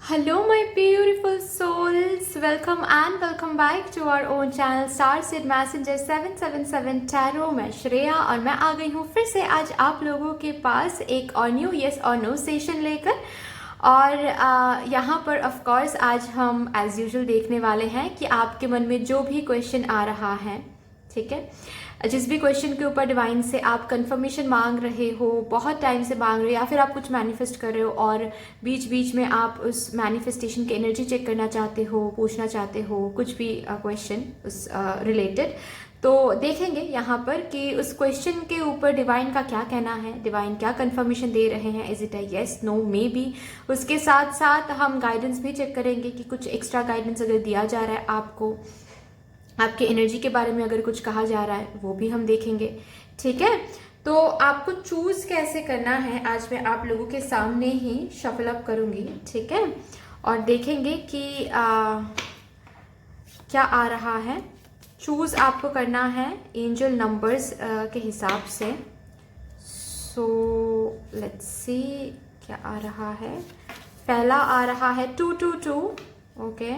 Hello, my beautiful souls. Welcome back to our own channel Starseed Messenger 777 Tarot। मैं श्रेया और मैं आ गई हूँ फिर से आज आप लोगों के पास एक और न्यू येस और नो सेशन लेकर। और यहाँ पर ऑफ कोर्स आज हम एज यूजुअल देखने वाले हैं कि आपके मन में जो भी क्वेश्चन आ रहा है, ठीक है, जिस भी क्वेश्चन के ऊपर डिवाइन से आप कंफर्मेशन मांग रहे हो, बहुत टाइम से मांग रहे हो, या फिर आप कुछ मैनिफेस्ट कर रहे हो और बीच बीच में आप उस मैनिफेस्टेशन की एनर्जी चेक करना चाहते हो, पूछना चाहते हो कुछ भी क्वेश्चन उस रिलेटेड, तो देखेंगे यहाँ पर कि उस क्वेश्चन के ऊपर डिवाइन का क्या कहना है, डिवाइन क्या कंफर्मेशन दे रहे हैं, is it a yes, no, maybe. उसके साथ साथ हम गाइडेंस भी चेक करेंगे कि कुछ एक्स्ट्रा गाइडेंस अगर दिया जा रहा है आपको, आपके एनर्जी के बारे में अगर कुछ कहा जा रहा है वो भी हम देखेंगे, ठीक है। तो आपको चूज कैसे करना है आज मैं आप लोगों के सामने ही शफल अप करूंगी, ठीक है, और देखेंगे कि क्या आ रहा है। चूज आपको करना है एंजल नंबर्स के हिसाब से। सो लेट्स सी क्या आ रहा है। पहला आ रहा है 222, ओके,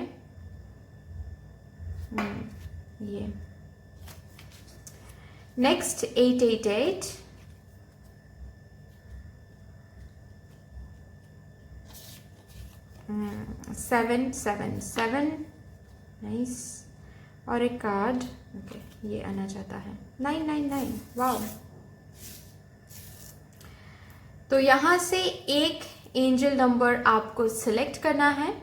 ये next 888, seven seven seven, nice, और एक कार्ड, ओके, ये आना चाहता है 999, वाओ। तो यहाँ से एक एंजल नंबर आपको सिलेक्ट करना है,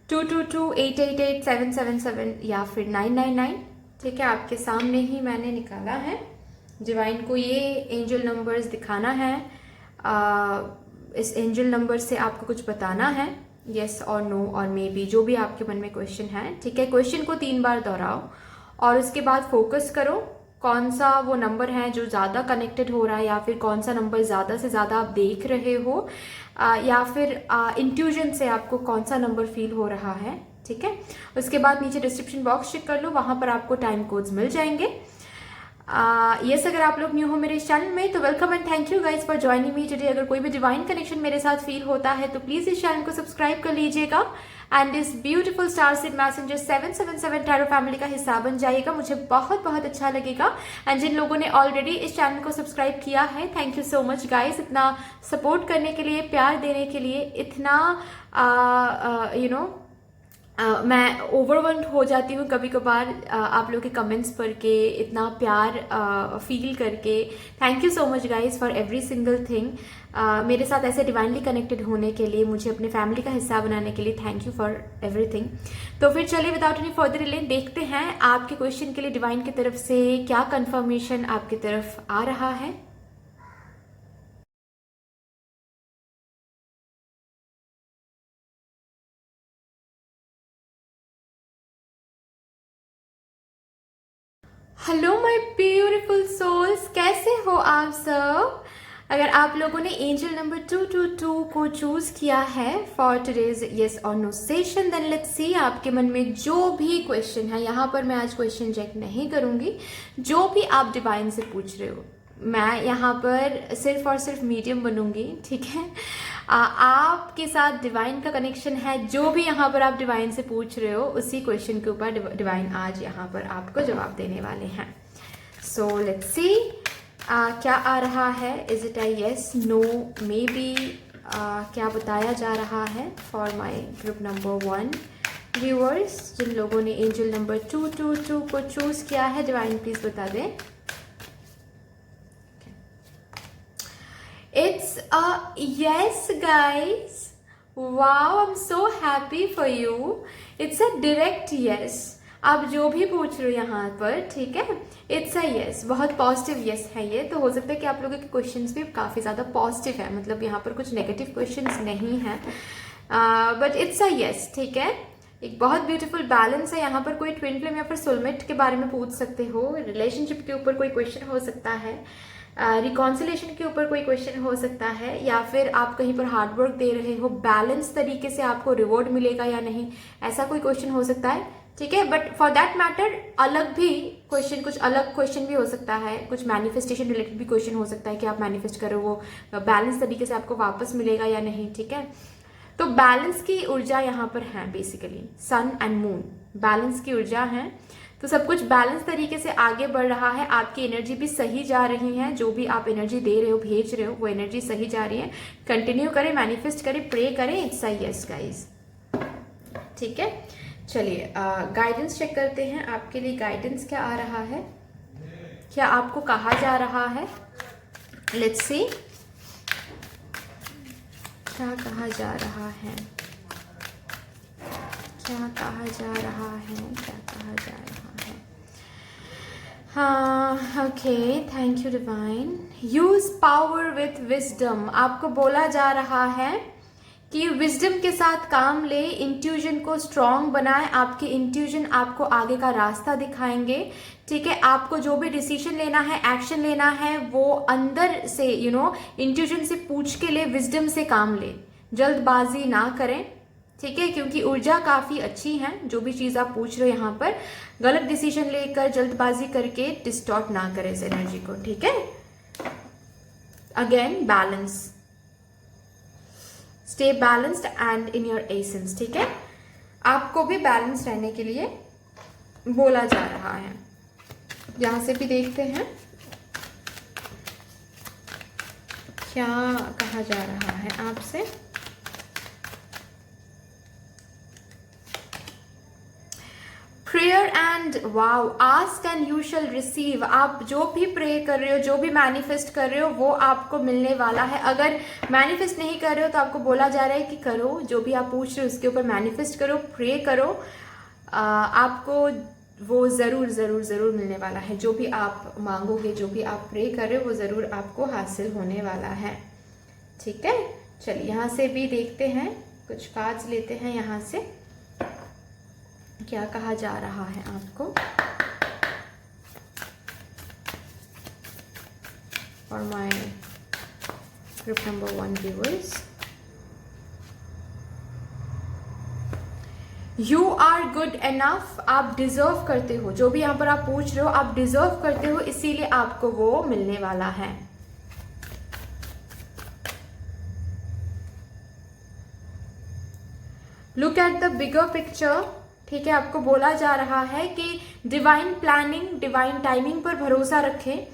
222, 888, 777 या फिर 999, ठीक है। आपके सामने ही मैंने निकाला है, डिवाइन को ये एंजल नंबर्स दिखाना है। इस एंजल नंबर से आपको कुछ बताना है, येस और नो और मे बी, जो भी आपके मन में क्वेश्चन है, ठीक है। क्वेश्चन को 3 बार दोहराओ और उसके बाद फोकस करो कौन सा वो नंबर है जो ज़्यादा कनेक्टेड हो रहा है, या फिर कौन सा नंबर ज़्यादा से ज़्यादा आप देख रहे हो, या फिर इंट्यूजन से आपको कौन सा नंबर फील हो रहा है, ठीक है। उसके बाद नीचे डिस्क्रिप्शन बॉक्स चेक कर लो, वहाँ पर आपको टाइम कोड्स मिल जाएंगे। यस, अगर आप लोग न्यू हो मेरे इस चैनल में तो welcome and thank you guys for joining me today. अगर कोई भी डिवाइन कनेक्शन मेरे साथ फील होता है तो प्लीज इस चैनल को सब्सक्राइब कर लीजिएगा एंड इस ब्यूटीफुल स्टारसीड मैसेंजर 777 टैरो फैमिली का हिस्सा बन जाइएगा, मुझे बहुत बहुत अच्छा लगेगा। एंड जिन लोगों ने ऑलरेडी इस चैनल को सब्सक्राइब किया है, thank you so much guys, इतना सपोर्ट करने के लिए, प्यार देने के लिए, इतना मैं ओवरवेल्म्ड हो जाती हूँ कभी कभार आप लोग के कमेंट्स पढ़ के, इतना प्यार फील करके। Thank you so much guys for every single thing. मेरे साथ ऐसे डिवाइनली कनेक्टेड होने के लिए, मुझे अपने फैमिली का हिस्सा बनाने के लिए थैंक यू फॉर एवरीथिंग। तो फिर चलिए विदाउट एनी फर्दर डिले देखते हैं आपके क्वेश्चन के लिए डिवाइन की तरफ से क्या कंफर्मेशन आपकी तरफ आ रहा है। हेलो माय ब्यूटीफुल सोल्स, कैसे हो आप सब। अगर आप लोगों ने एंजल नंबर 222 को चूज किया है फॉर टुडेज येस और no session, then let's see आपके मन में जो भी क्वेश्चन है, यहाँ पर मैं आज क्वेश्चन चेक नहीं करूंगी, जो भी आप डिवाइन से पूछ रहे हो, मैं यहाँ पर सिर्फ और सिर्फ मीडियम बनूंगी, ठीक है। आपके साथ डिवाइन का कनेक्शन है, जो भी यहाँ पर आप डिवाइन से पूछ रहे हो उसी क्वेश्चन के ऊपर डिवाइन आज यहाँ पर आपको जवाब देने वाले हैं। सो लेट्स सी क्या आ रहा है, is it a yes, no, maybe, क्या बताया जा रहा है for my group number 1 viewers. जिन लोगों ने एंजल नंबर 222 को चूज किया है, डिवाइन प्लीज बता दें। It's a yes guys, wow, I'm so happy for you, it's a direct yes। आप जो भी पूछ रहे हो यहाँ पर, ठीक है, इट्स अ यस, बहुत पॉजिटिव यस है ये। तो हो सकता है कि आप लोगों के क्वेश्चंस भी काफ़ी ज़्यादा पॉजिटिव है, मतलब यहाँ पर कुछ नेगेटिव क्वेश्चंस नहीं है, बट इट्स अ यस, ठीक है। एक बहुत ब्यूटीफुल बैलेंस है यहाँ पर। कोई ट्विन फ्लेम या फिर सोलमेट के बारे में पूछ सकते हो, रिलेशनशिप के ऊपर कोई क्वेश्चन हो सकता है, रिकॉन्सिलेशन के ऊपर कोई क्वेश्चन हो सकता है, या फिर आप कहीं पर हार्डवर्क दे रहे हो, बैलेंस तरीके से आपको रिवॉर्ड मिलेगा या नहीं, ऐसा कोई क्वेश्चन हो सकता है, ठीक है। बट फॉर दैट मैटर अलग भी क्वेश्चन, कुछ अलग क्वेश्चन भी हो सकता है, कुछ मैनिफेस्टेशन रिलेटेड भी क्वेश्चन हो सकता है कि आप मैनिफेस्ट करो वो बैलेंस तरीके से आपको वापस मिलेगा या नहीं, ठीक है। तो बैलेंस की ऊर्जा यहाँ पर है, basically sun and moon balance की ऊर्जा है। तो सब कुछ बैलेंस तरीके से आगे बढ़ रहा है, आपकी एनर्जी भी सही जा रही है, जो भी आप एनर्जी दे रहे हो भेज रहे हो वो एनर्जी सही जा रही है। कंटिन्यू करें, मैनिफेस्ट करें, प्रे करें, इट्स अ यस गाइस। ठीक है, चलिए गाइडेंस चेक करते हैं, आपके लिए गाइडेंस क्या आ रहा है, क्या आपको कहा जा रहा है। लेट्स सी क्या कहा जा रहा है, क्या कहा जा रहा है, क्या कहा जा रहा है। हाँ okay, thank you divine. Use power with wisdom, आपको बोला जा रहा है कि विजडम के साथ काम ले, इंट्यूजन को स्ट्रॉन्ग बनाए, आपके इंट्यूजन आपको आगे का रास्ता दिखाएंगे। ठीक है, आपको जो भी डिसीजन लेना है, एक्शन लेना है, वो अंदर से इंट्यूजन से पूछ के ले, विजडम से काम ले, जल्दबाजी ना करें। ठीक है, क्योंकि ऊर्जा काफी अच्छी है, जो भी चीज आप पूछ रहे हो यहाँ पर गलत डिसीजन लेकर जल्दबाजी करके डिस्टॉर्ट ना करें इस एनर्जी को। ठीक है, again balance, stay balanced and in your essence. ठीक है, आपको भी बैलेंस रहने के लिए बोला जा रहा है। यहां से भी देखते हैं क्या कहा जा रहा है आपसे। Prayer and wow, ask and you shall receive. आप जो भी प्रे कर रहे हो, जो भी मैनिफेस्ट कर रहे हो, वो आपको मिलने वाला है। अगर मैनिफेस्ट नहीं कर रहे हो तो आपको बोला जा रहा है कि करो, जो भी आप पूछ रहे हो उसके ऊपर मैनिफेस्ट करो, प्रे करो, आपको वो जरूर जरूर जरूर मिलने वाला है। जो भी आप मांगोगे, जो भी आप प्रे कर रहे हो, वो जरूर आपको हासिल होने वाला है। ठीक है, चलिए यहाँ से भी देखते हैं, कुछ कार्ड्स लेते हैं यहाँ से, क्या कहा जा रहा है आपको। For my group number 1 viewers, you are good enough, आप डिजर्व करते हो, जो भी यहाँ पर आप पूछ रहे हो आप डिजर्व करते हो, इसीलिए आपको वो मिलने वाला है। Look at the bigger picture. ठीक है, आपको बोला जा रहा है कि डिवाइन प्लानिंग, डिवाइन टाइमिंग पर भरोसा रखें,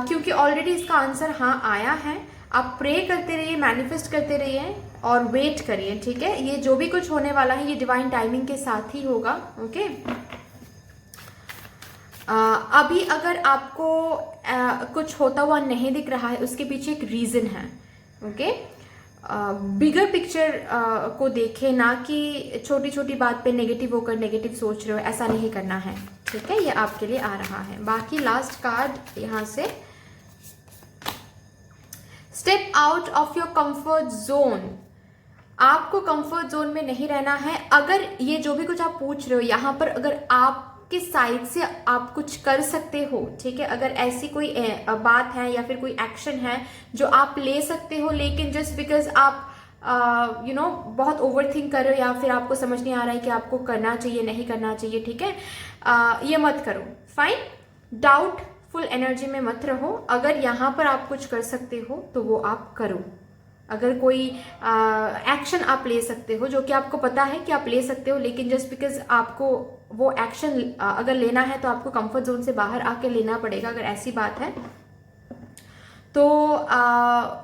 क्योंकि ऑलरेडी इसका आंसर हाँ आया है। आप प्रे करते रहिए, मैनिफेस्ट करते रहिए और वेट करिए। ठीक है, ये जो भी कुछ होने वाला है ये डिवाइन टाइमिंग के साथ ही होगा। ओके, अभी अगर आपको कुछ होता हुआ नहीं दिख रहा है, उसके पीछे एक रीजन है। ओके, बिगर पिक्चर को देखे, ना कि छोटी छोटी बात पे नेगेटिव होकर नेगेटिव सोच रहे हो, ऐसा नहीं करना है। ठीक है, ये आपके लिए आ रहा है। बाकी लास्ट कार्ड यहाँ से, step out of your comfort zone, आपको कंफर्ट जोन में नहीं रहना है। अगर ये जो भी कुछ आप पूछ रहे हो यहाँ पर, अगर आपके साइड से आप कुछ कर सकते हो, ठीक है, अगर ऐसी कोई बात है या फिर कोई एक्शन है जो आप ले सकते हो, लेकिन जस्ट बिकॉज आप बहुत ओवर थिंक कर रहे हो या फिर आपको समझ नहीं आ रहा है कि आपको करना चाहिए नहीं करना चाहिए, ठीक है, ये मत करो। फाइन, डाउटफुल एनर्जी में मत रहो। अगर यहाँ पर आप कुछ कर सकते हो तो वो आप करो। अगर कोई एक्शन आप ले सकते हो जो कि आपको पता है कि आप ले सकते हो, लेकिन जस्ट बिकॉज आपको वो एक्शन अगर लेना है तो आपको कंफर्ट जोन से बाहर आके लेना पड़ेगा। अगर ऐसी बात है तो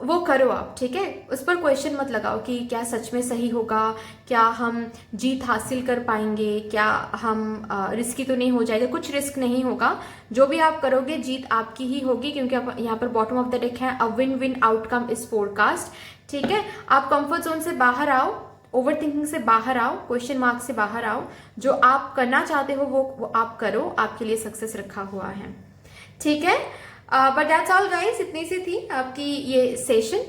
वो करो आप। ठीक है, उस पर क्वेश्चन मत लगाओ कि क्या सच में सही होगा, क्या हम जीत हासिल कर पाएंगे, क्या हम रिस्की तो नहीं हो जाएगा। कुछ रिस्क नहीं होगा, जो भी आप करोगे जीत आपकी ही होगी, क्योंकि यहाँ पर बॉटम ऑफ द डेक है, a win win outcome is forecast. ठीक है, आप कंफर्ट जोन से बाहर आओ, ओवर थिंकिंग से बाहर आओ, क्वेश्चन मार्क से बाहर आओ। जो आप करना चाहते हो वो आप करो, आपके लिए सक्सेस रखा हुआ है। ठीक है, बट दैट्स ऑल गाइस, इतनी सी थी आपकी ये सेशन।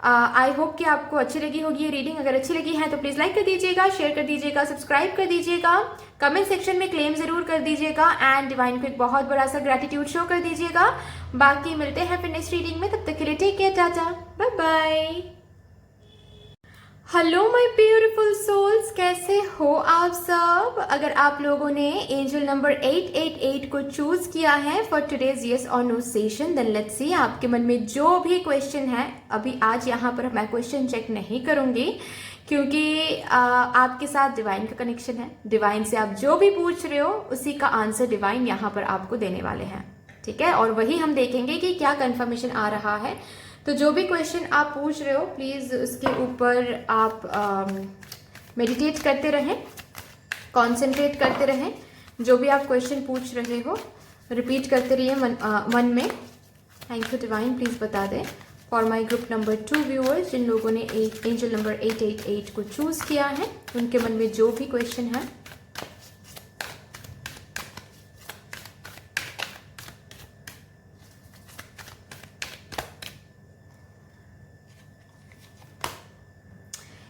आई होप कि आपको अच्छी लगी होगी ये रीडिंग। अगर अच्छी लगी है तो प्लीज लाइक कर दीजिएगा, शेयर कर दीजिएगा, सब्सक्राइब कर दीजिएगा, कमेंट सेक्शन में क्लेम जरूर कर दीजिएगा एंड डिवाइन को एक बहुत बड़ा सा ग्रेटिट्यूड शो कर दीजिएगा। बाकी मिलते हैं फिर नेक्स्ट रीडिंग में, तब तक के लिए take care, tata, bye bye. Hello my beautiful souls, कैसे हो आप सब। अगर आप लोगों ने एंजल नंबर 888 को चूज किया है फॉर टुडेज यस और no session, then let's see आपके मन में जो भी क्वेश्चन है, अभी आज यहाँ पर मैं क्वेश्चन चेक नहीं करूंगी क्योंकि आपके साथ डिवाइन का कनेक्शन है। डिवाइन से आप जो भी पूछ रहे हो उसी का आंसर डिवाइन यहाँ पर आपको देने वाले हैं, ठीक है। और वही हम देखेंगे कि क्या कंफर्मेशन आ रहा है। तो जो भी क्वेश्चन आप पूछ रहे हो प्लीज़ उसके ऊपर आप मेडिटेट करते रहें, कॉन्सेंट्रेट करते रहें। जो भी आप क्वेश्चन पूछ रहे हो रिपीट करते रहिए मन में। थैंक यू डिवाइन, प्लीज़ बता दें for my group number 2 viewers, जिन लोगों ने एंजल नंबर 888 को चूज़ किया है, उनके मन में जो भी क्वेश्चन है।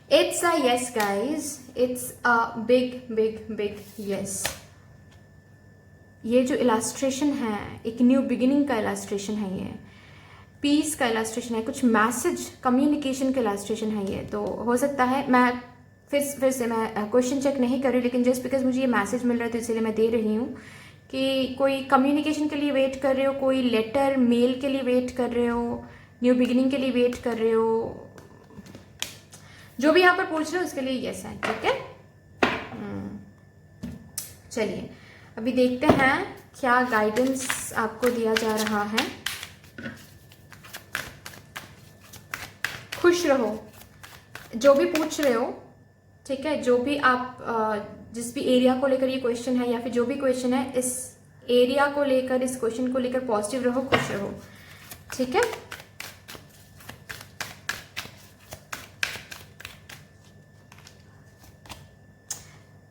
It's a yes guys, it's a big yes। ये जो इलास्ट्रेशन है एक न्यू बिगिनिंग का इलास्ट्रेशन है, ये पीस का इलास्ट्रेशन है, कुछ मैसेज कम्युनिकेशन का इलास्ट्रेशन है ये। तो हो सकता है मैं फिर से मैं क्वेश्चन चेक नहीं कर रही, लेकिन जस्ट बिकॉज मुझे ये मैसेज मिल रहा है तो इसलिए मैं दे रही हूँ कि कोई कम्युनिकेशन के लिए वेट कर रहे हो, कोई लेटर मेल के लिए वेट कर रहे हो, न्यू बिगिनिंग के लिए वेट कर रहे हो, जो भी यहाँ पर पूछ रहे हो उसके लिए यस है, ठीक है। चलिए अभी देखते हैं क्या गाइडेंस आपको दिया जा रहा है। खुश रहो, जो भी पूछ रहे हो, ठीक है। जो भी आप जिस भी एरिया को लेकर ये क्वेश्चन है या फिर जो भी क्वेश्चन है, इस एरिया को लेकर, इस क्वेश्चन को लेकर पॉजिटिव रहो, खुश रहो, ठीक है।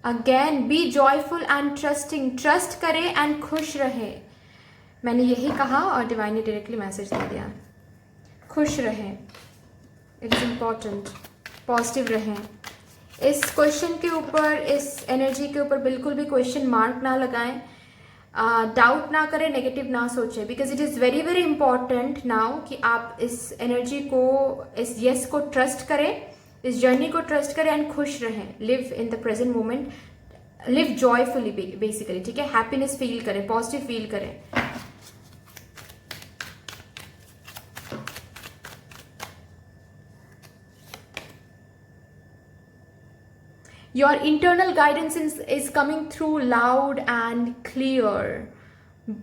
Again be joyful and trusting, trust करे एंड खुश रहे। मैंने यही कहा और डिवाइन ने डायरेक्टली मैसेज दे दिया, खुश रहे, इट इज इम्पॉर्टेंट, पॉजिटिव रहें। इस क्वेश्चन के ऊपर, इस एनर्जी के ऊपर बिल्कुल भी क्वेश्चन मार्क ना लगाएं, डाउट ना करें, नेगेटिव ना सोचें, because it is very very important now कि आप इस एनर्जी को, इस यस को ट्रस्ट करें, इस जर्नी को ट्रस्ट करें एंड खुश रहें। Live in the present moment, live joyfully basically, ठीक है। हैप्पीनेस फील करें, पॉजिटिव फील करें। Your internal guidance is coming through loud and clear,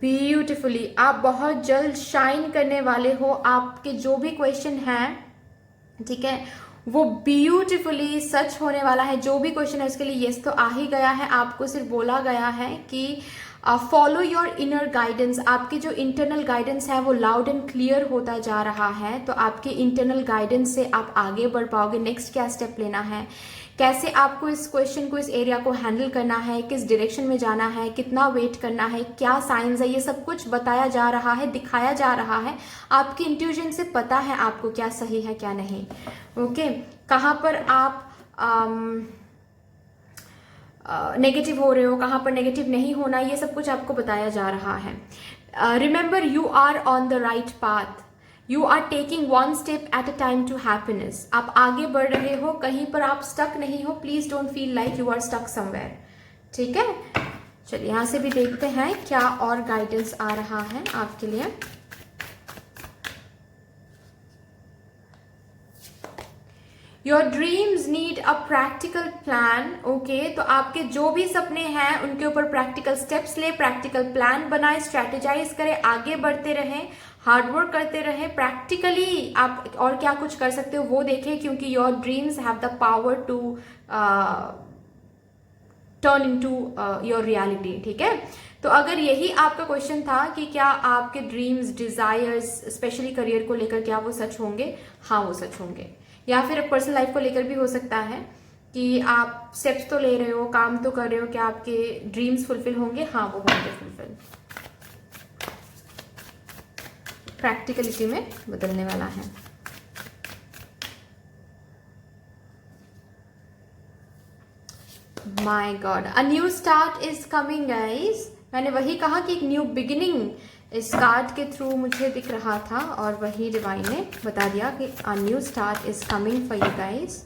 beautifully। आप बहुत जल्द शाइन करने वाले हो। आपके जो भी क्वेश्चन हैं, ठीक है, वो ब्यूटिफुली सच होने वाला है। जो भी क्वेश्चन है उसके लिए यस तो आ ही गया है। आपको सिर्फ बोला गया है कि फॉलो योर इनर गाइडेंस। आपकी जो इंटरनल गाइडेंस है वो लाउड एंड क्लियर होता जा रहा है। तो आपके इंटरनल गाइडेंस से आप आगे बढ़ पाओगे। नेक्स्ट क्या स्टेप लेना है, कैसे आपको इस क्वेश्चन को, इस एरिया को हैंडल करना है, किस डायरेक्शन में जाना है, कितना वेट करना है, क्या साइंस है, ये सब कुछ बताया जा रहा है, दिखाया जा रहा है। आपकी इंट्यूजन से पता है आपको क्या सही है क्या नहीं, ओके। कहाँ पर आप नेगेटिव हो रहे हो, कहाँ पर नेगेटिव नहीं होना, ये सब कुछ आपको बताया जा रहा है। Remember you are on the right path, you are taking one step at a time to happiness. आप आगे बढ़ रहे हो, कहीं पर आप स्टक नहीं हो। Please don't feel like you are stuck somewhere, ठीक है। चलिए यहाँ से भी देखते हैं क्या और गाइडेंस आ रहा है आपके लिए। Your dreams need a practical plan, okay. तो आपके जो भी सपने हैं उनके ऊपर प्रैक्टिकल स्टेप्स ले, प्रैक्टिकल प्लान बनाए, स्ट्रैटेजाइज करें, आगे बढ़ते रहें, हार्डवर्क करते रहें। प्रैक्टिकली आप और क्या कुछ कर सकते हो वो देखें, क्योंकि your dreams have the power to turn into your reality, ठीक है। तो अगर यही आपका क्वेश्चन था कि क्या आपके ड्रीम्स, डिजायर्स, स्पेशली करियर को लेकर क्या वो सच होंगे, हाँ वो सच होंगे। या फिर पर्सनल लाइफ को लेकर भी हो सकता है कि आप स्टेप्स तो ले रहे हो, काम तो कर रहे हो, क्या आपके ड्रीम्स फुलफिल होंगे, हाँ वो होंगे फुलफिल। प्रैक्टिकलिटी में बदलने वाला है। My God, a new start is coming guys. मैंने वही कहा कि एक न्यू बिगिनिंग इस कार्ड के थ्रू मुझे दिख रहा था और वही डिवाइन ने बता दिया कि a new start is coming for you guys.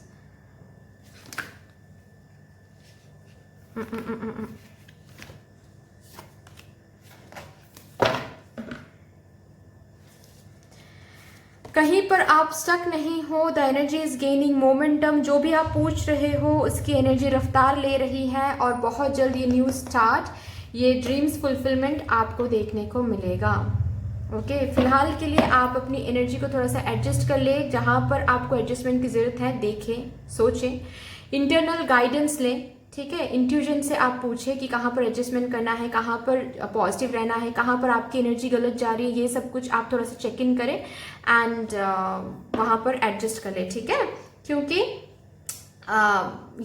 कहीं पर आप स्टक नहीं हो, the energy is gaining momentum, जो भी आप पूछ रहे हो उसकी एनर्जी रफ्तार ले रही है और बहुत जल्द ये न्यू स्टार्ट, ये ड्रीम्स फुलफिलमेंट आपको देखने को मिलेगा। ओके, फिलहाल के लिए आप अपनी एनर्जी को थोड़ा सा एडजस्ट कर ले, जहाँ पर आपको एडजस्टमेंट की ज़रूरत है देखें, सोचें, इंटरनल गाइडेंस लें, ठीक है। इंट्यूजन से आप पूछें कि कहाँ पर एडजस्टमेंट करना है, कहाँ पर पॉजिटिव रहना है, कहाँ पर आपकी एनर्जी गलत जा रही है, ये सब कुछ आप थोड़ा सा चेक इन करें एंड वहाँ पर एडजस्ट कर लें, ठीक है। क्योंकि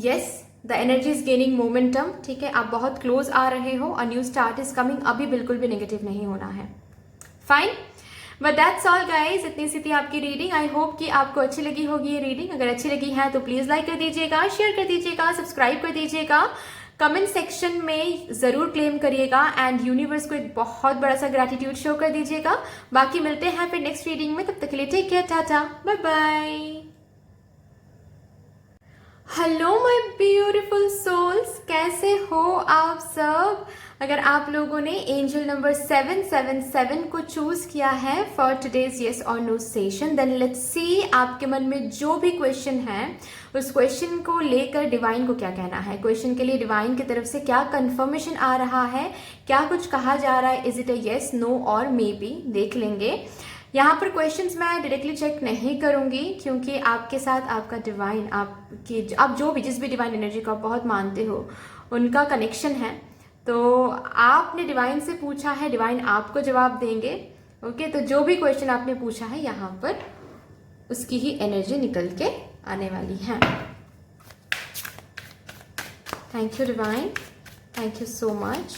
yes, the energy is gaining momentum, ठीक है, आप बहुत क्लोज आ रहे हो, a new start is coming, अभी बिल्कुल भी नेगेटिव नहीं होना है। Fine, but that's all guys, इतनी सी थी आपकी रीडिंग। आई होप कि आपको अच्छी लगी होगी ये रीडिंग। अगर अच्छी लगी है तो प्लीज लाइक कर दीजिएगा, शेयर कर दीजिएगा, सब्सक्राइब कर दीजिएगा, कमेंट सेक्शन में जरूर क्लेम करिएगा एंड यूनिवर्स को एक बहुत बड़ा सा ग्रैटिट्यूड शो कर दीजिएगा। बाकी मिलते हैं फिर नेक्स्ट रीडिंग में, तब तक के लिए take care, tata, bye bye. Hello my beautiful souls, कैसे हो आप सब। अगर आप लोगों ने एंजल नंबर 777 को चूज किया है फॉर टुडेज यस और no session, then let's see आपके मन में जो भी क्वेश्चन है उस क्वेश्चन को लेकर डिवाइन को क्या कहना है। क्वेश्चन के लिए डिवाइन की तरफ से क्या कंफर्मेशन आ रहा है, क्या कुछ कहा जा रहा है, is it a yes, no और मे बी, देख लेंगे। यहाँ पर क्वेश्चंस मैं डायरेक्टली चेक नहीं करूंगी क्योंकि आपके साथ आपका डिवाइन, आप जो भी जिस भी डिवाइन एनर्जी को आप बहुत मानते हो उनका कनेक्शन है। तो आपने डिवाइन से पूछा है, डिवाइन आपको जवाब देंगे। ओके, तो जो भी क्वेश्चन आपने पूछा है यहाँ पर उसकी ही एनर्जी निकल के आने वाली है। Thank you divine, thank you so much.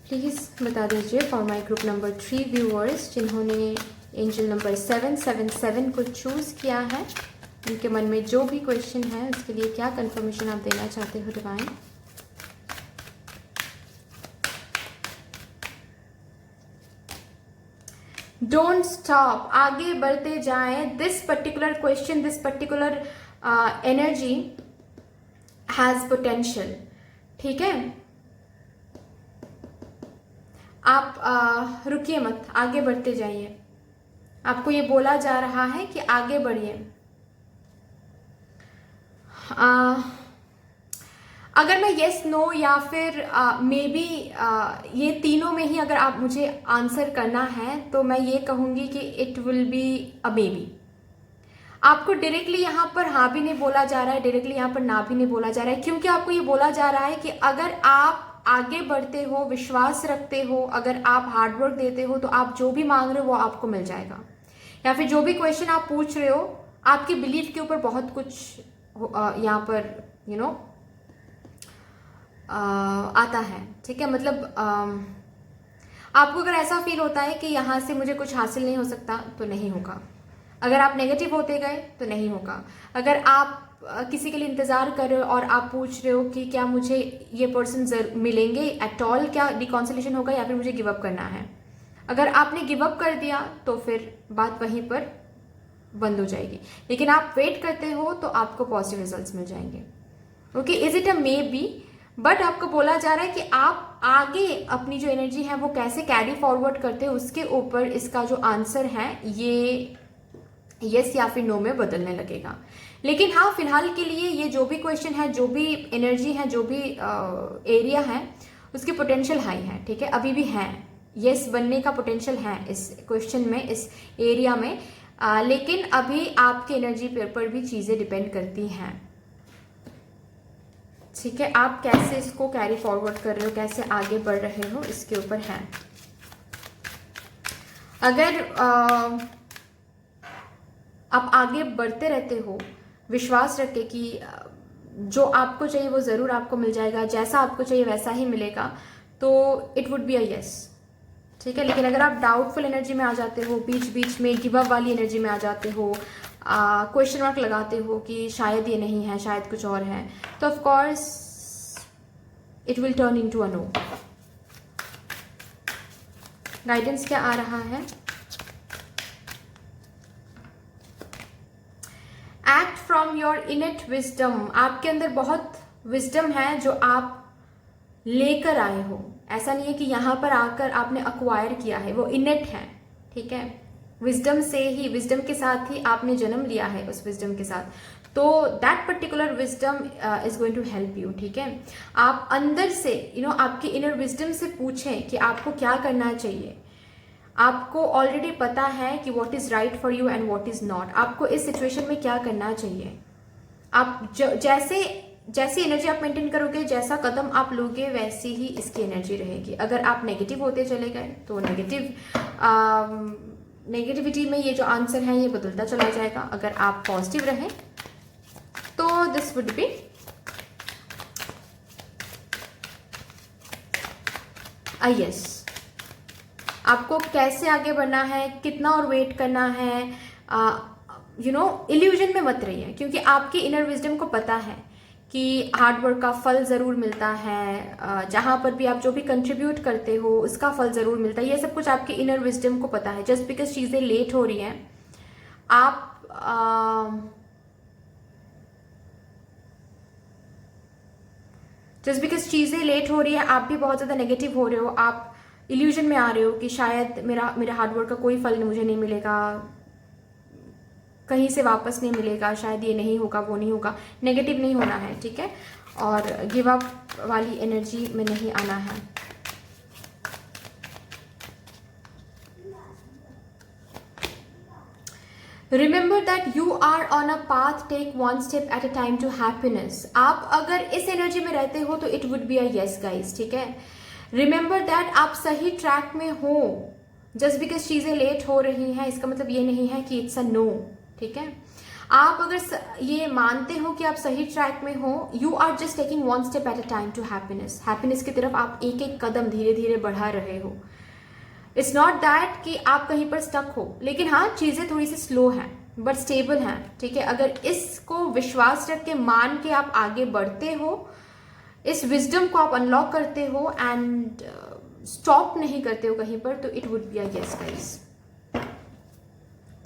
Please बता दीजिए for my group number 3 viewers जिन्होंने एंजल नंबर 777 को चूज़ किया है, उनके मन में जो भी क्वेश्चन है उसके लिए क्या कंफर्मेशन आप देना चाहते हो डिवाइन। डोंट स्टॉप, आगे बढ़ते जाएं। This particular question, this particular energy has potential, ठीक है। आप रुकिए मत, आगे बढ़ते जाइए। आपको ये बोला जा रहा है कि आगे बढ़िए। अगर मैं यस, नो या फिर मे बी ये तीनों में ही अगर आप मुझे आंसर करना है तो मैं ये कहूँगी कि it will be a may be. आपको डायरेक्टली यहाँ पर हाँ भी नहीं बोला जा रहा है, डायरेक्टली यहाँ पर ना भी नहीं बोला जा रहा है, क्योंकि आपको ये बोला जा रहा है कि अगर आप आगे बढ़ते हो, विश्वास रखते हो, अगर आप हार्डवर्क देते हो तो आप जो भी मांग रहे हो वो आपको मिल जाएगा। या फिर जो भी क्वेश्चन आप पूछ रहे हो आपके बिलीफ के ऊपर बहुत कुछ यहाँ पर यू नो आता है, ठीक है। मतलब आपको अगर ऐसा फील होता है कि यहाँ से मुझे कुछ हासिल नहीं हो सकता तो नहीं होगा। अगर आप नेगेटिव होते गए तो नहीं होगा। अगर आप किसी के लिए इंतजार कर रहे हो और आप पूछ रहे हो कि क्या मुझे ये पर्सन मिलेंगे एट ऑल, क्या रिकॉन्सिलेशन होगा या फिर मुझे गिव अप करना है, अगर आपने गिव अप कर दिया तो फिर बात वहीं पर बंद हो जाएगी। लेकिन आप वेट करते हो तो आपको पॉजिटिव रिजल्ट्स मिल जाएंगे। Okay, is it a may be, but आपको बोला जा रहा है कि आप आगे अपनी जो एनर्जी है वो कैसे कैरी फॉरवर्ड करते हो उसके ऊपर इसका जो आंसर है ये यस या फिर नो में बदलने लगेगा। लेकिन हाँ, फिलहाल के लिए ये जो भी क्वेश्चन है, जो भी एनर्जी है, जो भी एरिया है उसकी पोटेंशियल हाई है, ठीक है। अभी भी है, यस बनने का पोटेंशियल है इस क्वेश्चन में, इस एरिया में, लेकिन अभी आपके एनर्जी पर भी चीज़ें डिपेंड करती हैं, ठीक है। आप कैसे इसको कैरी फॉरवर्ड कर रहे हो, कैसे आगे बढ़ रहे हो, इसके ऊपर है। अगर आप आगे बढ़ते रहते हो, विश्वास रख के कि जो आपको चाहिए वो ज़रूर आपको मिल जाएगा, जैसा आपको चाहिए वैसा ही मिलेगा, तो it would be a yes, ठीक है। लेकिन अगर आप डाउटफुल एनर्जी में आ जाते हो, बीच बीच में गिव अप वाली एनर्जी में आ जाते हो, क्वेश्चन मार्क लगाते हो कि शायद ये नहीं है, शायद कुछ और है, तो of course it will turn into a no. Guidance क्या आ रहा है? Act from your innate wisdom. आपके अंदर बहुत विजडम है जो आप लेकर आए हो। ऐसा नहीं है कि यहाँ पर आकर आपने अक्वायर किया है, वो इनेट है, ठीक है। विजडम से ही, विजडम के साथ ही आपने जन्म लिया है, उस विजडम के साथ, तो that particular wisdom is going to help you. ठीक है, आप अंदर से आपकी इनर विजडम से पूछें कि आपको क्या करना चाहिए। आपको ऑलरेडी पता है कि what is right for you and what is not, आपको इस सिचुएशन में क्या करना चाहिए। आप जैसे जैसी एनर्जी आप मेंटेन करोगे, जैसा कदम आप लोगे, वैसी ही इसकी एनर्जी रहेगी। अगर आप नेगेटिव होते चले गए तो नेगेटिविटी में ये जो आंसर है ये बदलता चला जाएगा। अगर आप पॉजिटिव रहे तो दिस वुड बी यस। आपको कैसे आगे बढ़ना है, कितना और वेट करना है, इल्यूजन में मत रहिए, क्योंकि आपकी इनर विजडम को पता है कि हार्डवर्क का फल ज़रूर मिलता है। जहाँ पर भी आप जो भी कंट्रीब्यूट करते हो उसका फल ज़रूर मिलता है। ये सब कुछ आपकी इनर विजडम को पता है। जस्ट बिकॉज चीज़ें लेट हो रही हैं, जस्ट बिकॉज चीज़ें लेट हो रही है, आप भी बहुत ज़्यादा नेगेटिव हो रहे हो, आप इल्यूजन में आ रहे हो कि शायद मेरा हार्डवर्क का कोई फल मुझे नहीं मिलेगा, कहीं से वापस नहीं मिलेगा, शायद ये नहीं होगा, वो नहीं होगा। नेगेटिव नहीं होना है, ठीक है, और गिव अप वाली एनर्जी में नहीं आना है। Remember that you are on a path, take one step at a time to happiness. आप अगर इस एनर्जी में रहते हो तो it would be a yes guys, ठीक है। रिमेंबर दैट आप सही ट्रैक में हो। जस्ट बिकॉज चीज़ें लेट हो रही हैं इसका मतलब ये नहीं है कि इट्स अ नो, ठीक है। आप अगर ये मानते हो कि आप सही ट्रैक में हो, you are just taking one step at a time to happiness. Happiness की तरफ आप एक एक कदम धीरे धीरे बढ़ा रहे हो। इट्स नॉट दैट कि आप कहीं पर स्टक हो, लेकिन हाँ चीज़ें थोड़ी सी स्लो हैं बट स्टेबल हैं, ठीक है। अगर इसको विश्वास रख के मान के आप आगे बढ़ते हो, इस विजडम को आप अनलॉक करते हो एंड स्टॉप नहीं करते हो कहीं पर, तो it would be a yes guys,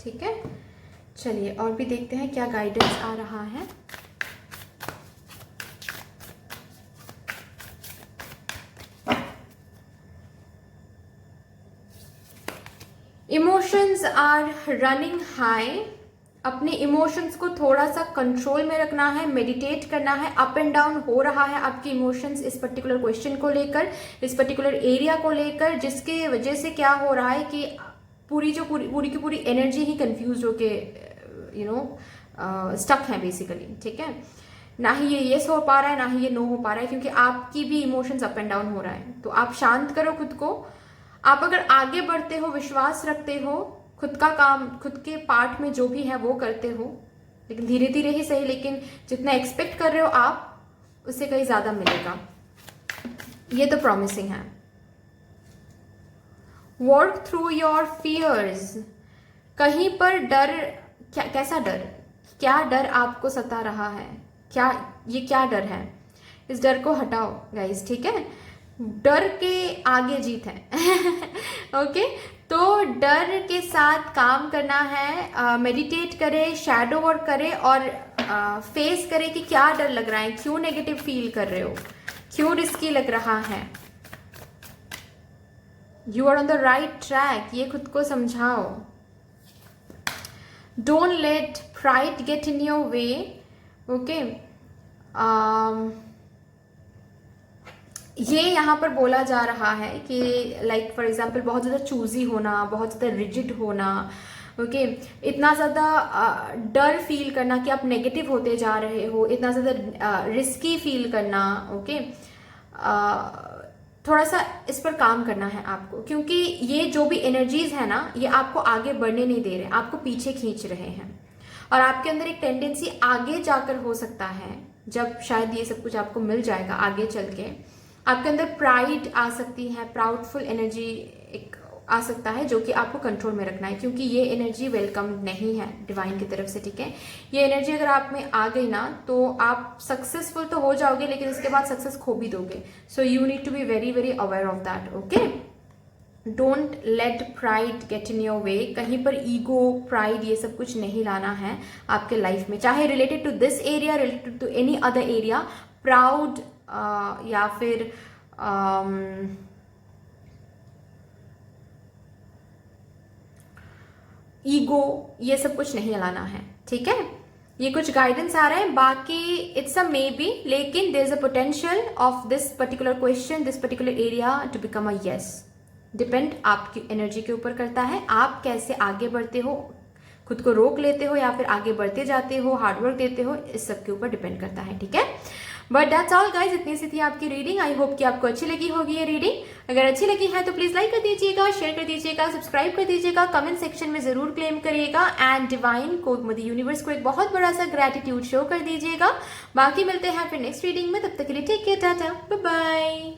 ठीक है। चलिए और भी देखते हैं क्या गाइडेंस आ रहा है। Emotions are running high. अपने इमोशंस को थोड़ा सा कंट्रोल में रखना है, मेडिटेट करना है। अप एंड डाउन हो रहा है आपकी इमोशंस इस पर्टिकुलर क्वेश्चन को लेकर, इस पर्टिकुलर एरिया को लेकर, जिसके वजह से क्या हो रहा है कि पूरी की पूरी एनर्जी ही कंफ्यूज होके स्टक है बेसिकली, ठीक है। ना ही ये येस हो पा रहा है, ना ही ये नो हो पा रहा है, क्योंकि आपकी भी इमोशंस अप एंड डाउन हो रहा है। तो आप शांत करो खुद को। आप अगर आगे बढ़ते हो, विश्वास रखते हो, खुद का काम, खुद के पार्ट में जो भी है वो करते हो, लेकिन धीरे धीरे ही सही, लेकिन जितना एक्सपेक्ट कर रहे हो आप उससे कहीं ज्यादा मिलेगा, ये तो प्रॉमिसिंग है। Work through your fears. कहीं पर डर, कैसा डर, क्या डर आपको सता रहा है, क्या डर है, इस डर को हटाओ गाइस, ठीक है। डर के आगे जीत है ओके। तो डर के साथ काम करना है, मेडिटेट करें, शैडो वर्क करें और फेस करें कि क्या डर लग रहा है, क्यों नेगेटिव फील कर रहे हो, क्यों रिस्की लग रहा है। You are on the right track, ये खुद को समझाओ। Don't let pride get in your way, okay. ये यहाँ पर बोला जा रहा है कि लाइक फॉर एग्जाम्पल बहुत ज़्यादा चूजी होना, बहुत ज़्यादा रिजिड होना, ओके इतना ज़्यादा डर फील करना कि आप नेगेटिव होते जा रहे हो, इतना ज़्यादा रिस्की फील करना, ओके थोड़ा सा इस पर काम करना है आपको, क्योंकि ये जो भी एनर्जीज है ना, ये आपको आगे बढ़ने नहीं दे रहे, आपको पीछे खींच रहे हैं। और आपके अंदर एक टेंडेंसी आगे जाकर हो सकता है, जब शायद ये सब कुछ आपको मिल जाएगा आगे चल के, आपके अंदर प्राइड आ सकती है, प्राउडफुल एनर्जी एक आ सकता है, जो कि आपको कंट्रोल में रखना है, क्योंकि ये एनर्जी वेलकम नहीं है डिवाइन की तरफ से, ठीक है। ये एनर्जी अगर आप में आ गई ना, तो आप सक्सेसफुल तो हो जाओगे, लेकिन इसके बाद सक्सेस खो भी दोगे। So you need to be very very aware of that, okay. Don't let pride get in your way. कहीं पर ईगो, प्राइड, ये सब कुछ नहीं लाना है आपके लाइफ में, चाहे related to this area, related to any other area. Proud या फिर ईगो, ये सब कुछ नहीं लाना है, ठीक है। ये कुछ गाइडेंस आ रहा है, बाकी इट्स अ मे बी, लेकिन there is a potential of this particular question, this particular area to become a yes. Depend आपकी एनर्जी के ऊपर करता है, आप कैसे आगे बढ़ते हो, खुद को रोक लेते हो या फिर आगे बढ़ते जाते हो, हार्डवर्क देते हो, इस सब के ऊपर डिपेंड करता है, ठीक है। बट दैट्स ऑल गाइज, इतनी सी थी आपकी रीडिंग। आई होप कि आपको अच्छी लगी होगी ये रीडिंग। अगर अच्छी लगी है तो प्लीज लाइक कर दीजिएगा, शेयर कर दीजिएगा, सब्सक्राइब कर दीजिएगा, कमेंट सेक्शन में जरूर क्लेम करिएगा एंड डिवाइन को, मतलब यूनिवर्स को एक बहुत बड़ा सा ग्रेटिट्यूड शो कर दीजिएगा। बाकी मिलते हैं फिर नेक्स्ट रीडिंग में, तब तक के लिए take care, tata, bye bye.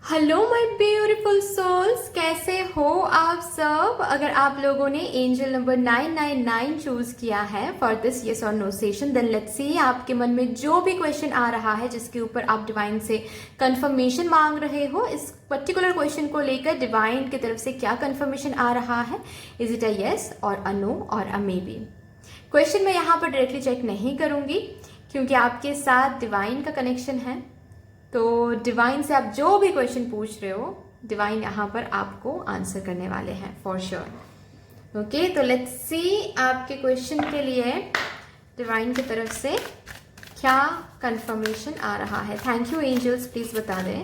Hello my beautiful souls, कैसे हो आप सब। अगर आप लोगों ने एंजल नंबर 999 चूज किया है फॉर दिस यस और no session, then let's see आपके मन में जो भी क्वेश्चन आ रहा है जिसके ऊपर आप डिवाइन से कंफर्मेशन मांग रहे हो, इस पर्टिकुलर क्वेश्चन को लेकर डिवाइन की तरफ से क्या कंफर्मेशन आ रहा है। इज इट अ यस और अ नो और अ मे बी। क्वेश्चन मैं यहाँ पर डायरेक्टली चेक नहीं करूंगी क्योंकि आपके साथ डिवाइन का कनेक्शन है, तो डिवाइन से आप जो भी क्वेश्चन पूछ रहे हो, डिवाइन यहाँ पर आपको आंसर करने वाले हैं फॉर श्योर। ओके, तो लेट्स सी आपके क्वेश्चन के लिए डिवाइन की तरफ से क्या कंफर्मेशन आ रहा है। थैंक यू एंजल्स, प्लीज़ बता दें,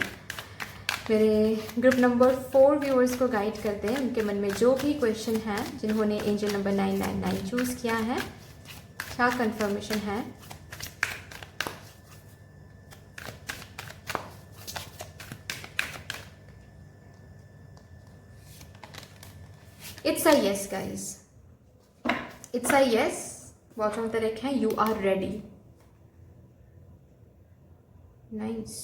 मेरे ग्रुप नंबर 4 व्यूअर्स को गाइड कर दें, उनके मन में जो भी क्वेश्चन है, जिन्होंने एंजल नंबर 999 चूज़ किया है, क्या कंफर्मेशन है। It's a yes guys, it's a yes। Bottom of the deck है you are ready. Nice,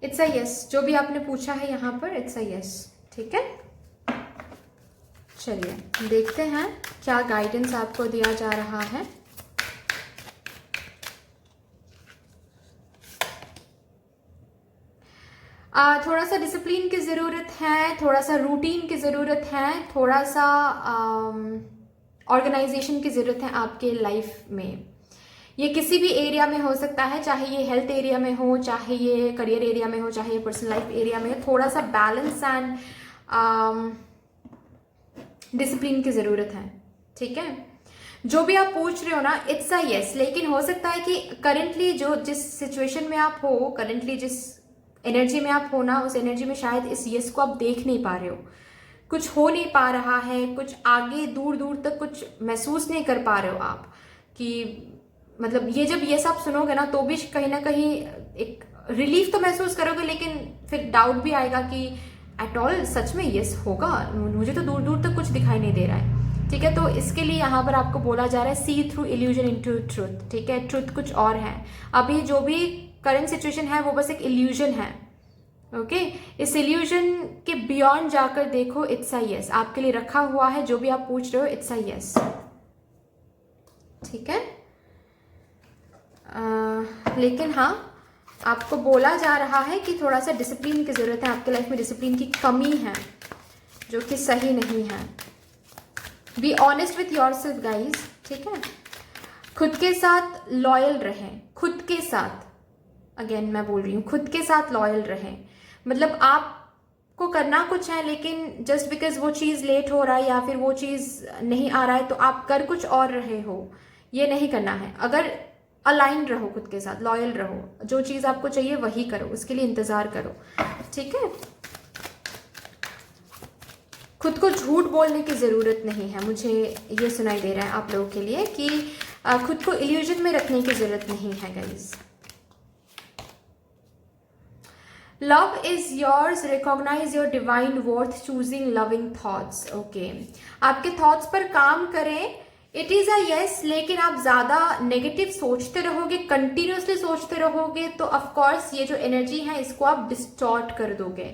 it's a yes. जो भी आपने पूछा है यहाँ पर इट्स अ यस, ठीक है। चलिए देखते हैं क्या गाइडेंस आपको दिया जा रहा है। थोड़ा सा डिसिप्लिन की ज़रूरत है, थोड़ा सा रूटीन की ज़रूरत है, थोड़ा सा ऑर्गेनाइजेशन की ज़रूरत है आपके लाइफ में। ये किसी भी एरिया में हो सकता है, चाहे ये हेल्थ एरिया में हो, चाहे ये करियर एरिया में हो, चाहे ये पर्सनल लाइफ एरिया में हो। थोड़ा सा बैलेंस एंड डिसिप्लिन की ज़रूरत है, ठीक है। जो भी आप पूछ रहे हो ना, इट्स अ यस, लेकिन हो सकता है कि करंटली जो जिस सिचुएशन में आप हो, करंटली जिस एनर्जी में आप हो ना, उस एनर्जी में शायद इस यस को आप देख नहीं पा रहे हो, कुछ हो नहीं पा रहा है, कुछ आगे दूर दूर तक कुछ महसूस नहीं कर पा रहे हो आप, कि मतलब ये जब यस आप सुनोगे ना तो भी कहीं ना कहीं एक रिलीफ तो महसूस करोगे, लेकिन फिर डाउट भी आएगा कि एट ऑल सच में यस होगा, मुझे तो दूर दूर तक कुछ दिखाई नहीं दे रहा है, ठीक है। तो इसके लिए यहाँ पर आपको बोला जा रहा है सी थ्रू इल्यूजन इनटू ट्रुथ, ठीक है। ट्रुथ कुछ और है, अभी जो भी करंट सिचुएशन है वो बस एक इल्यूजन है, ओके। इस इल्यूजन के बियॉन्ड जाकर देखो, इट्स अ यस आपके लिए रखा हुआ है। जो भी आप पूछ रहे हो इट्स अ यस, ठीक है। लेकिन हाँ, आपको बोला जा रहा है कि थोड़ा सा डिसिप्लिन की जरूरत है, आपके लाइफ में डिसिप्लिन की कमी है जो कि सही नहीं है। Be honest with your self guys, ठीक है। खुद के साथ लॉयल रहें, खुद के साथ, अगेन मैं बोल रही हूँ, खुद के साथ लॉयल रहें। मतलब आपको करना कुछ है, लेकिन जस्ट बिकॉज वो चीज़ लेट हो रहा है या फिर वो चीज़ नहीं आ रहा है तो आप कर कुछ और रहे हो, ये नहीं करना है। अगर अलाइन रहो, खुद के साथ लॉयल रहो, जो चीज़ आपको चाहिए वही करो, उसके लिए इंतज़ार करो, ठीक है। खुद को झूठ बोलने की ज़रूरत नहीं है, मुझे ये सुनाई दे रहा है आप लोगों के लिए कि खुद को इल्यूजन में रखने की ज़रूरत नहीं है guys. Love is yours, recognise your divine worth, choosing loving thoughts, okay. आपके थॉट्स पर काम करें, इट इज़ अ यस, लेकिन आप ज़्यादा नेगेटिव सोचते रहोगे, कंटिन्यूसली सोचते रहोगे तो ऑफकोर्स ये जो एनर्जी है इसको आप डिस्टॉर्ट कर दोगे,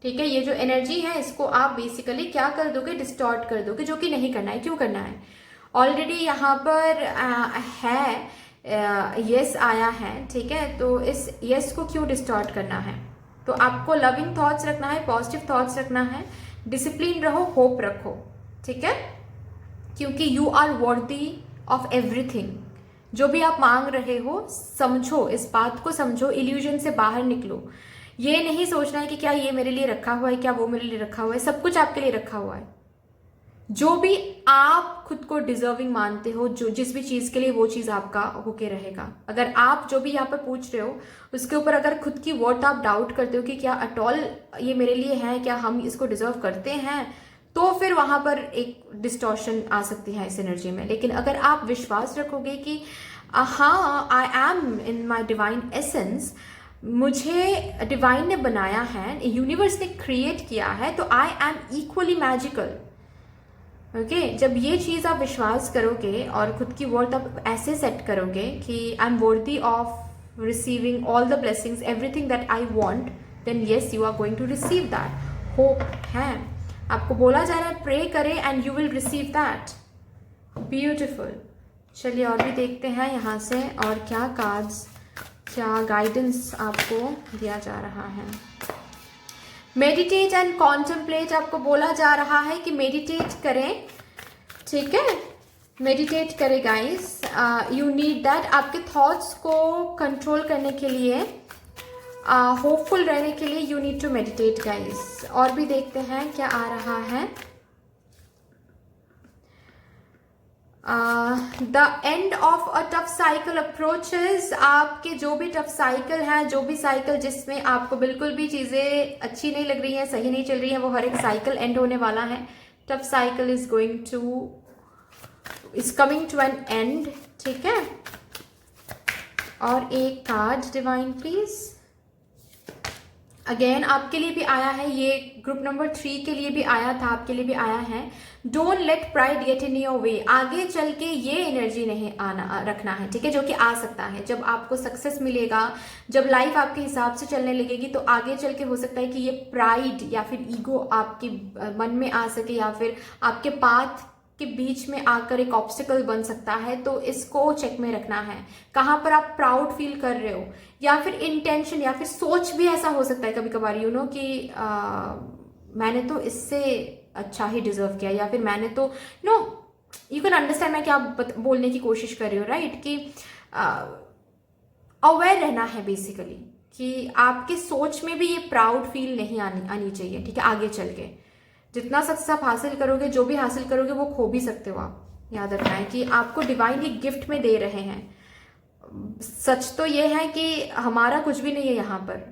ठीक है। ये जो एनर्जी है इसको आप बेसिकली क्या कर दोगे, डिस्टॉर्ट कर दोगे, जो कि नहीं करना है। क्यों करना है, ऑलरेडी यहाँ पर है यस आया है, ठीक है। तो इस यस को क्यों डिस्टॉर्ट करना है। तो आपको लविंग थॉट्स रखना है, पॉजिटिव थॉट्स रखना है, डिसिप्लिन रहो, होप रखो, ठीक है। क्योंकि you are worthy of everything. जो भी आप मांग रहे हो समझो, इस बात को समझो, इल्यूजन से बाहर निकलो। ये नहीं सोचना है कि क्या ये मेरे लिए रखा हुआ है, क्या वो मेरे लिए रखा हुआ है। सब कुछ आपके लिए रखा हुआ है। जो भी आप खुद को डिजर्विंग मानते हो, जो जिस भी चीज के लिए, वो चीज आपका होके रहेगा। अगर आप जो भी यहाँ पर पूछ रहे हो उसके ऊपर अगर खुद की वर्थ आप डाउट करते हो कि क्या एट ऑल ये मेरे लिए है, क्या हम इसको डिजर्व करते हैं, तो फिर वहां पर एक डिस्टॉर्शन आ सकती है इस एनर्जी में। लेकिन अगर आप विश्वास रखोगे कि हाँ, I am in my divine essence, मुझे डिवाइन ने बनाया है, यूनिवर्स ने क्रिएट किया है, तो I am equally magical. Okay, जब ये चीज आप विश्वास करोगे और खुद की वर्थ आप ऐसे सेट करोगे कि I am worthy of receiving all the blessings, everything that I want, then yes you are going to receive that. Hope है, आपको बोला जा रहा है प्रे करें and you will receive that. Beautiful. चलिए और भी देखते हैं यहाँ से और क्या कार्ड्स, क्या गाइडेंस आपको दिया जा रहा है। मेडिटेट एंड कॉन्टेम्पलेट, आपको बोला जा रहा है कि मेडिटेट करें, ठीक है, मेडिटेट करें गाइस, यू नीड दैट। आपके थॉट्स को कंट्रोल करने के लिए, होपफुल रहने के लिए you need to meditate guys. और भी देखते हैं क्या आ रहा है। The end of a tough cycle approaches, आपके जो भी टफ साइकिल है, जो भी साइकिल जिसमें आपको बिल्कुल भी चीजें अच्छी नहीं लग रही हैं, सही नहीं चल रही हैं, वो हर एक साइकिल एंड होने वाला है। Tough cycle is going to, is coming to an end, ठीक है। और एक कार्ड डिवाइन प्लीज। अगेन आपके लिए भी आया है, ये ग्रुप नंबर 3 के लिए भी आया था, आपके लिए भी आया है। Don't let pride get in your वे, आगे चल के ये एनर्जी नहीं आना रखना है, ठीक है, जो कि आ सकता है। जब आपको सक्सेस मिलेगा, जब लाइफ आपके हिसाब से चलने लगेगी, तो आगे चल के हो सकता है कि ये प्राइड या फिर ईगो आपके मन में आ सके, या फिर आपके पाथ के बीच में आकर एक ऑब्स्टिकल बन सकता है। तो इसको चेक में रखना है, कहाँ पर आप प्राउड फील कर रहे हो, या फिर इंटेंशन या फिर सोच भी ऐसा हो सकता है कभी कभार, यू नो, कि मैंने तो इससे अच्छा ही डिजर्व किया, या फिर मैंने तो, you know, you can understand मैं क्या बोलने की कोशिश कर रही हूँ, राइट, कि अवेयर रहना है बेसिकली, कि आपके सोच में भी ये प्राउड फील नहीं आनी चाहिए, ठीक है। आगे चल के जितना सक्सेस आप हासिल करोगे, जो भी हासिल करोगे, वो खो भी सकते हो आप। याद रखना है कि आपको डिवाइन ही गिफ्ट में दे रहे हैं। सच तो ये है कि हमारा कुछ भी नहीं है यहाँ पर,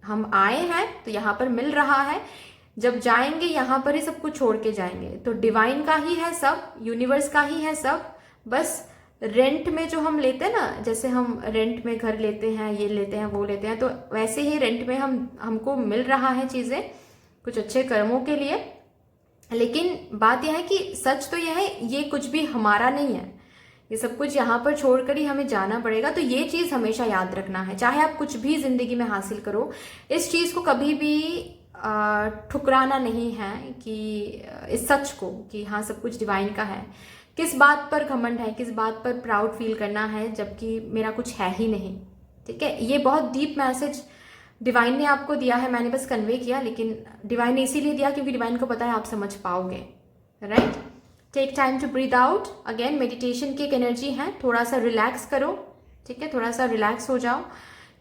हम आए हैं तो यहाँ पर मिल रहा है, जब जाएंगे यहाँ पर ही सब कुछ छोड़ के जाएंगे। तो डिवाइन का ही है सब, यूनिवर्स का ही है सब। बस रेंट में जो हम लेते हैं ना, जैसे हम रेंट में घर लेते हैं, ये लेते हैं, वो लेते हैं, तो वैसे ही रेंट में हमको मिल रहा है चीजें कुछ अच्छे कर्मों के लिए। लेकिन बात यह है कि सच तो यह है, ये कुछ भी हमारा नहीं है, ये सब कुछ यहाँ पर छोड़कर ही हमें जाना पड़ेगा। तो ये चीज हमेशा याद रखना है, चाहे आप कुछ भी जिंदगी में हासिल करो, इस चीज को कभी भी ठुकराना नहीं है, कि इस सच को कि हाँ सब कुछ डिवाइन का है। किस बात पर घमंड है, किस बात पर प्राउड फील करना है, जबकि मेरा कुछ है ही नहीं, ठीक है। ये बहुत डीप मैसेज डिवाइन ने आपको दिया है, मैंने बस कन्वे किया, लेकिन डिवाइन ने इसीलिए दिया क्योंकि डिवाइन को पता है आप समझ पाओगे, right. Take time to breathe out. Again meditation की एक एनर्जी है, थोड़ा सा रिलैक्स करो, ठीक है, थोड़ा सा रिलैक्स हो जाओ,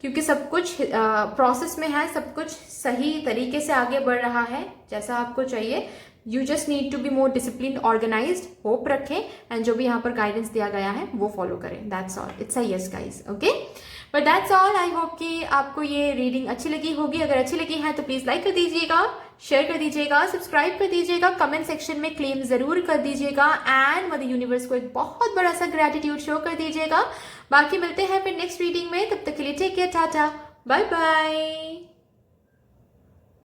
क्योंकि सब कुछ प्रोसेस में है, सब कुछ सही तरीके से आगे बढ़ रहा है जैसा आपको चाहिए। You just need to be more discipline, organised. Hope रखें एंड जो भी यहाँ पर गाइडेंस दिया गया है वो फॉलो करें। That's all, it's a yes guys, okay. But that's all. I hope कि आपको ये रीडिंग अच्छी लगी होगी। अगर अच्छी लगी है तो प्लीज लाइक कर दीजिएगा, शेयर कर दीजिएगा, सब्सक्राइब कर दीजिएगा, कमेंट सेक्शन में क्लेम जरूर कर दीजिएगा, एंड मदर यूनिवर्स को एक बहुत बड़ा सा ग्रेटिट्यूड शो कर दीजिएगा। बाकी मिलते हैं फिर नेक्स्ट रीडिंग में, तब तक के लिए take care, tata, bye bye.